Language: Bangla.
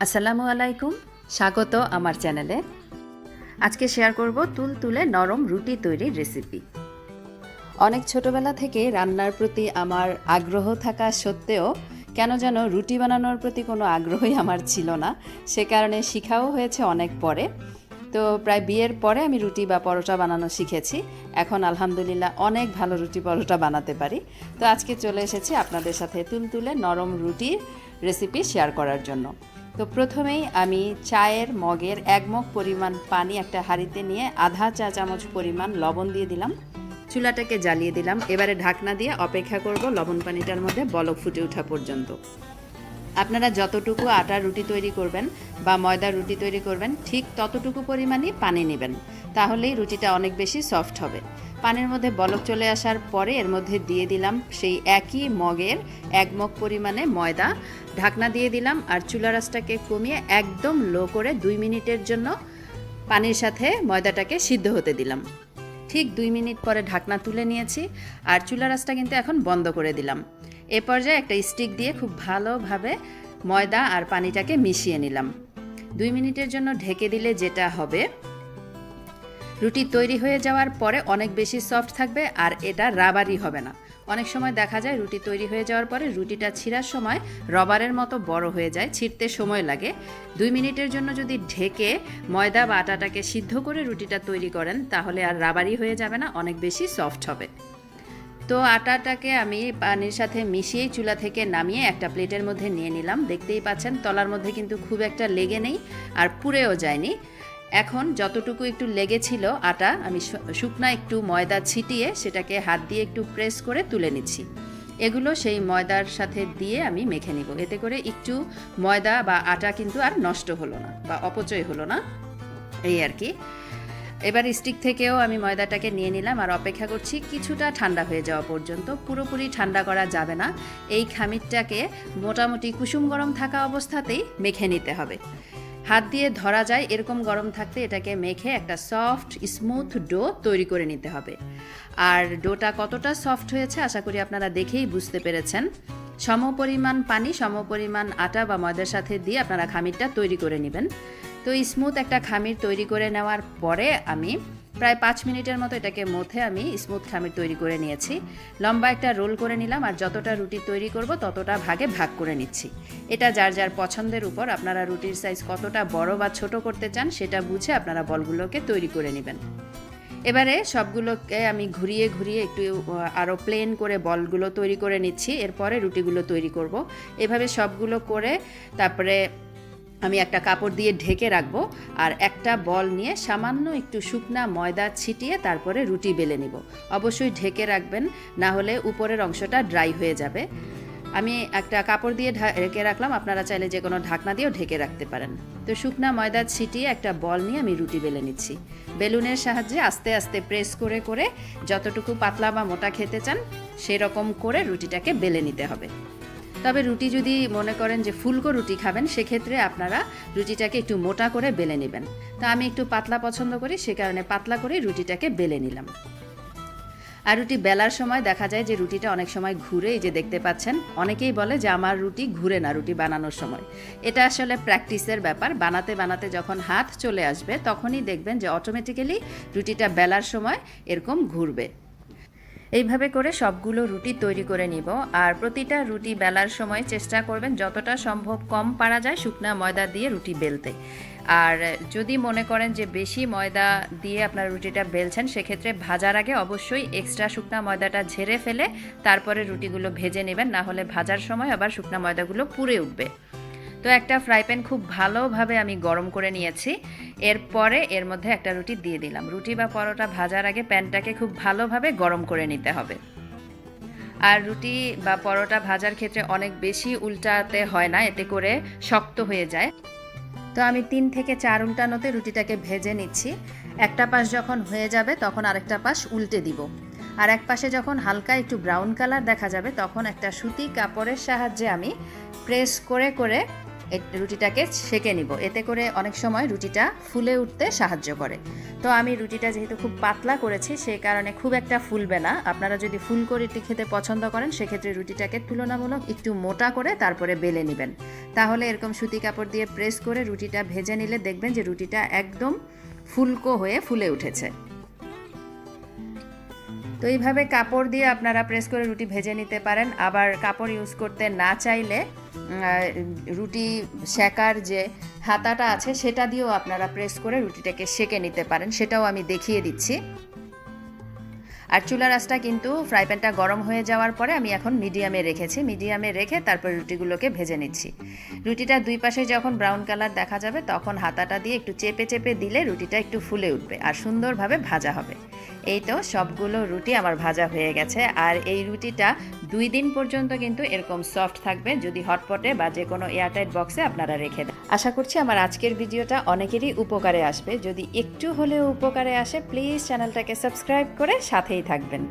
আসসালামু আলাইকুম, স্বাগত আমার চ্যানেলে। আজকে শেয়ার করব তুলতুলে নরম রুটি তৈরির রেসিপি। অনেক ছোটবেলা থেকে রান্নার প্রতি আমার আগ্রহ থাকা সত্ত্বেও কেন যেন রুটি বানানোর প্রতি কোনো আগ্রহই আমার ছিল না। সে কারণে শেখাও হয়েছে অনেক পরে। তো প্রায় বিয়ের পরে আমি রুটি বা পরোটা বানানো শিখেছি। এখন আলহামদুলিল্লাহ অনেক ভালো রুটি পরোটা বানাতে পারি। তো আজকে চলে এসেছি আপনাদের সাথে তুলতুলে নরম রুটির রেসিপি শেয়ার করার জন্য। তো প্রথমেই আমি চায়ের মগের 1 মগ পরিমাণ পানি একটা হাঁড়িতে নিয়ে আধা চা চামচ পরিমাণ লবণ দিয়ে দিলাম। চুলাটাকে জ্বালিয়ে দিলাম। এবারে ঢাকনা দিয়ে অপেক্ষা করব লবণ পানিটার মধ্যে বলক ফুটে ওঠা পর্যন্ত। আপনারা যতটুকু আটার রুটি তৈরি করবেন বা ময়দার রুটি তৈরি করবেন ঠিক ততটুকু পরিমাণই পানি নেবেন, তাহলেই রুটিটা অনেক বেশি সফট হবে। পানির মধ্যে বলক চলে আসার পরে এর মধ্যে দিয়ে দিলাম সেই একই মগের 1 মগ পরিমাণে ময়দা। ঢাকনা দিয়ে দিলাম আর চুলা আঁচটাকে কমিয়ে একদম লো করে 2 মিনিটের জন্য পানির সাথে ময়দাটাকে সিদ্ধ হতে দিলাম। ঠিক 2 মিনিট পরে ঢাকনা তুলে নিয়েছি আর চুলার আঁচটা কিন্তু এখন বন্ধ করে দিলাম। এ পর্যায়ে একটা স্টিক দিয়ে খুব ভালোভাবে ময়দা আর পানিটাকে মিশিয়ে নিলাম। 2 মিনিটের জন্য ঢেকে দিলে যেটা হবে, রুটি তৈরি হয়ে যাওয়ার পরে অনেক বেশি সফট থাকবে আর এটা রাবারি হবে না। অনেক সময় দেখা যায় রুটি তৈরি হয়ে যাওয়ার পরে রুটিটা ছিঁড়ার সময় রবারের মতো বড় হয়ে যায়, ছিঁড়তে সময় লাগে। 2 মিনিটের জন্য যদি ঢেকে ময়দা বা আটাটাকে সিদ্ধ করে রুটিটা তৈরি করেন তাহলে আর রাবারি হয়ে যাবে না, অনেক বেশি সফট হবে। তো আটাটাকে আমি পানির সাথে মিশিয়েই চুলা থেকে নামিয়ে একটা প্লেটের মধ্যে নিয়ে নিলাম। দেখতেই পাচ্ছেন তলার মধ্যে কিন্তু খুব একটা লেগে নেই আর পুড়েও যায়নি। এখন যতটুকু একটু লেগেছিল আটা, আমি শুকনা একটু ময়দা ছিটিয়ে সেটাকে হাত দিয়ে একটু প্রেস করে তুলে নিচ্ছি। এগুলো সেই ময়দার সাথে দিয়ে আমি মেখে নিব। এতে করে একটু ময়দা বা আটা কিন্তু আর নষ্ট হলো না বা অপচয় হলো না, এই আর কি। এবার স্টিক থেকেও আমি ময়দাটাকে নিয়ে নিলাম আর অপেক্ষা করছি কিছুটা ঠান্ডা হয়ে যাওয়া পর্যন্ত। পুরোপুরি ঠান্ডা করা যাবে না, এই খামিরটাকে মোটামুটি কুসুম গরম থাকা অবস্থাতেই মেখে নিতে হবে। হাত দিয়ে ধরা যায় এরকম গরম থাকতে এটাকে মেখে একটা সফট স্মুথ ডো তৈরি করে নিতে হবে। আর ডোটা কতটা সফট হয়েছে আশা করি আপনারা দেখেই বুঝতে পেরেছেন। সমপরিমাণ পানি সমপরিমাণ আটা বা ময়দার সাথে দিয়ে আপনারা খামিরটা তৈরি করে নেবেন। তো স্মুথ একটা খামির তৈরি করে নেওয়ার পরে আমি প্রায় 5 মিনিটের মতো এটাকে মথে আমি স্মুথ খামির তৈরি করে নিয়েছি। লম্বা একটা রোল করে নিলাম আর যতটা রুটি তৈরি করব ততটা ভাগে ভাগ করে নিচ্ছি। এটা যার যার পছন্দের উপর, আপনারা রুটির সাইজ কতটা বড় বা ছোট করতে চান সেটা বুঝে আপনারা বলগুলোকে তৈরি করে নেবেন। এবারে সবগুলোকে আমি ঘুরিয়ে ঘুরিয়ে একটু আরও প্লেন করে বলগুলো তৈরি করে নিচ্ছি। এরপরে রুটিগুলো তৈরি করব। এভাবে সবগুলো করে তারপরে আমি একটা কাপড় দিয়ে ঢেকে রাখবো আর একটা বল নিয়ে সামান্য একটু শুকনা ময়দা ছিটিয়ে তারপরে রুটি বেলে নিব। অবশ্যই ঢেকে রাখবেন, না হলে উপরের অংশটা ড্রাই হয়ে যাবে। আমি একটা কাপড় দিয়ে ঢেকে রাখলাম, আপনারা চাইলে যে কোনো ঢাকনা দিয়েও ঢেকে রাখতে পারেন। তো শুকনা ময়দা ছিটিয়ে একটা বল নিয়ে আমি রুটি বেলে নিচ্ছি। বেলুনের সাহায্যে আস্তে আস্তে প্রেস করে করে যতটুকু পাতলা বা মোটা খেতে চান সেরকম করে রুটিটাকে বেলে নিতে হবে। তবে রুটি যদি মনে করেন যে ফুলকো রুটি খাবেন সেক্ষেত্রে আপনারা রুটিটাকে একটু মোটা করে বেলে নেবেন। তা আমি একটু পাতলা পছন্দ করি, সে কারণে পাতলা করে রুটিটাকে বেলে নিলাম। আর রুটি বেলার সময় দেখা যায় যে রুটিটা অনেক সময় ঘুরে, এই যে দেখতে পাচ্ছেন। অনেকেই বলে যে আমার রুটি ঘুরে না রুটি বানানোর সময়। এটা আসলে প্র্যাকটিসের ব্যাপার। বানাতে বানাতে যখন হাত চলে আসবে তখনই দেখবেন যে অটোমেটিক্যালি রুটিটা বেলার সময় এরকম ঘুরবে। এইভাবে করে সবগুলো রুটি তৈরি করে নিব। আর প্রতিটা রুটি বেলার সময় চেষ্টা করবেন যতটা সম্ভব কম পারা যায় শুকনা ময়দা দিয়ে রুটি বেলতে। আর যদি মনে করেন যে বেশি ময়দা দিয়ে আপনার রুটিটা বেলছেন সেক্ষেত্রে ভাজার আগে অবশ্যই এক্সট্রা শুকনা ময়দাটা ঝেড়ে ফেলে তারপরে রুটিগুলো ভেজে নেবেন, না হলে ভাজার সময় আবার শুকনা ময়দাগুলো পুড়ে উঠবে। তো একটা ফ্রাই প্যান খুব ভালোভাবে আমি গরম করে নিয়েছি। এরপরে এর মধ্যে একটা রুটি দিয়ে দিলাম। রুটি বা পরোটা ভাজার আগে প্যানটাকে খুব ভালোভাবে গরম করে নিতে হবে। আর রুটি বা পরোটা ভাজার ক্ষেত্রে অনেক বেশি উল্টাতে হয় না, এতে করে শক্ত হয়ে যায়। তো আমি 3 থেকে 4 উল্টানোতে রুটিটাকে ভেজে নিচ্ছি। একটা পাশ যখন হয়ে যাবে তখন আরেকটা পাশ উল্টে দিব। আর এক পাশে যখন হালকা একটু ব্রাউন কালার দেখা যাবে তখন একটা সুতি কাপড়ের সাহায্যে আমি প্রেস করে করে রুটিটাকে সেঁকে নিব। এতে করে অনেক সময় রুটিটা ফুলে উঠতে সাহায্য করে। তো আমি রুটিটা যেহেতু খুব পাতলা করেছি সেই কারণে খুব একটা ফুলবে না। আপনারা যদি ফুল করে রুটি খেতে পছন্দ করেন সেক্ষেত্রে রুটিটাকে তুলনামূলক একটু মোটা করে তারপরে বেলে নেবেন। তাহলে এরকম সুতি কাপড় দিয়ে প্রেস করে রুটিটা ভেজে নিলে দেখবেন যে রুটিটা একদম ফুলকো হয়ে ফুলে উঠেছে। তো এইভাবে কাপড় দিয়ে আপনারা প্রেস করে রুটি ভেজে নিতে পারেন। আবার কাপড় ইউজ করতে না চাইলে রুটি সেকার যে হাতাটা আছে সেটা দিয়েও আপনারা প্রেস করে রুটিটাকে সেঁকে নিতে পারেন, সেটাও আমি দেখিয়ে দিচ্ছি। আর চুলার আঁচটা কিন্তু ফ্রাই প্যানটা গরম হয়ে যাওয়ার পরে আমি এখন মিডিয়ামে রেখেছি। মিডিয়ামে রেখে তারপর রুটিগুলোকে ভেজে নিচ্ছি। রুটিটা দুই পাশে যখন ব্রাউন কালার দেখা যাবে তখন হাতাটা দিয়ে একটু চেপে চেপে দিলে রুটিটা একটু ফুলে উঠবে আর সুন্দরভাবে ভাজা হবে। এই তো সবগুলো রুটি আমার ভাজা হয়ে গেছে। আর এই রুটিটা 2 দিন পর্যন্ত কিন্তু এরকম সফট থাকবে যদি হটপটে বা যে কোনো এয়ারটাইট বক্সে আপনারা রেখে দেন। আশা করছি আমার আজকের ভিডিওটা অনেকেরই উপকারে আসবে। যদি একটু হলেও উপকারে আসে প্লিজ চ্যানেলটাকে সাবস্ক্রাইব করে সাথেই থাকবেন।